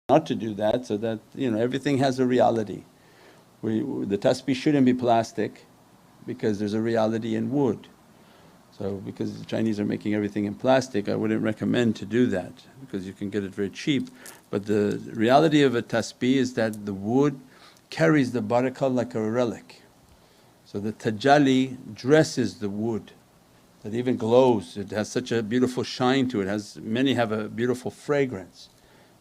not to do that, so that everything has a reality. The tasbih shouldn't be plastic because there's a reality in wood. So because the Chinese are making everything in plastic, I wouldn't recommend to do that because you can get it very cheap. But the reality of a tasbih is that the wood carries the barakah like a relic. So the tajalli dresses the wood, that even glows, it has such a beautiful shine to it, many have a beautiful fragrance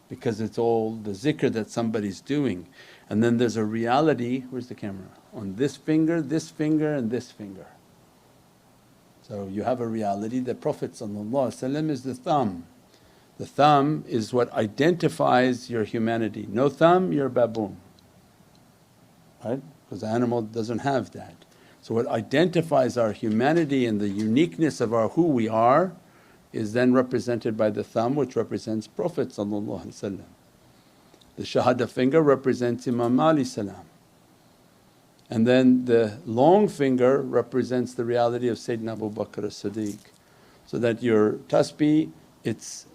because it's all the zikr that somebody's doing. And then there's a reality, where's the camera? On this finger and this finger. So you have a reality that Prophet is the thumb. The thumb is what identifies your humanity. No thumb, you're a baboon, right? Because the animal doesn't have that. So what identifies our humanity and the uniqueness of our who we are is then represented by the thumb, which represents Prophet. The shahada finger represents Imam Ali salam, and then the long finger represents the reality of Sayyidina Abu Bakr as-Siddiq. So that your tasbih, it's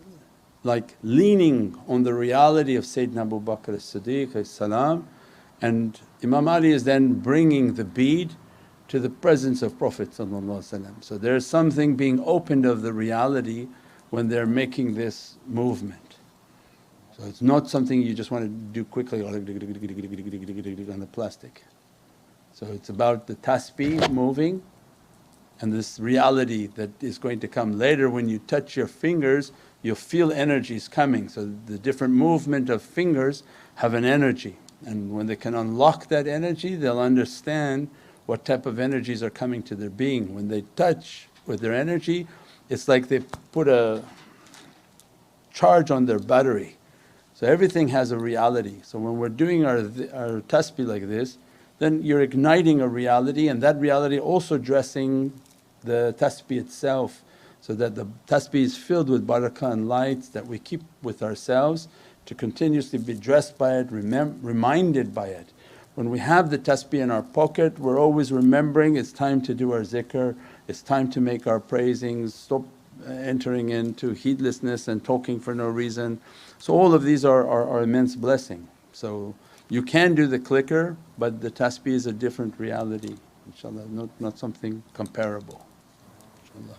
like leaning on the reality of Sayyidina Abu Bakr as-Siddiq salam, and Imam Ali is then bringing the bead to the presence of Prophet. So there's something being opened of the reality when they're making this movement. So it's not something you just want to do quickly on the plastic. So it's about the tasbih moving and this reality that is going to come later. When you touch your fingers you'll feel energies coming. So the different movement of fingers have an energy, and when they can unlock that energy they'll understand what type of energies are coming to their being. When they touch with their energy, it's like they put a charge on their battery. So everything has a reality. So when we're doing our tasbih like this, then you're igniting a reality, and that reality also dressing the tasbih itself, so that the tasbih is filled with barakah and lights that we keep with ourselves to continuously be dressed by it, reminded by it. When we have the tasbih in our pocket, we're always remembering it's time to do our zikr, it's time to make our praisings, stop entering into heedlessness and talking for no reason. So all of these are immense blessing. So you can do the clicker, but the tasbih is a different reality, inshaAllah, not something comparable, inshaAllah.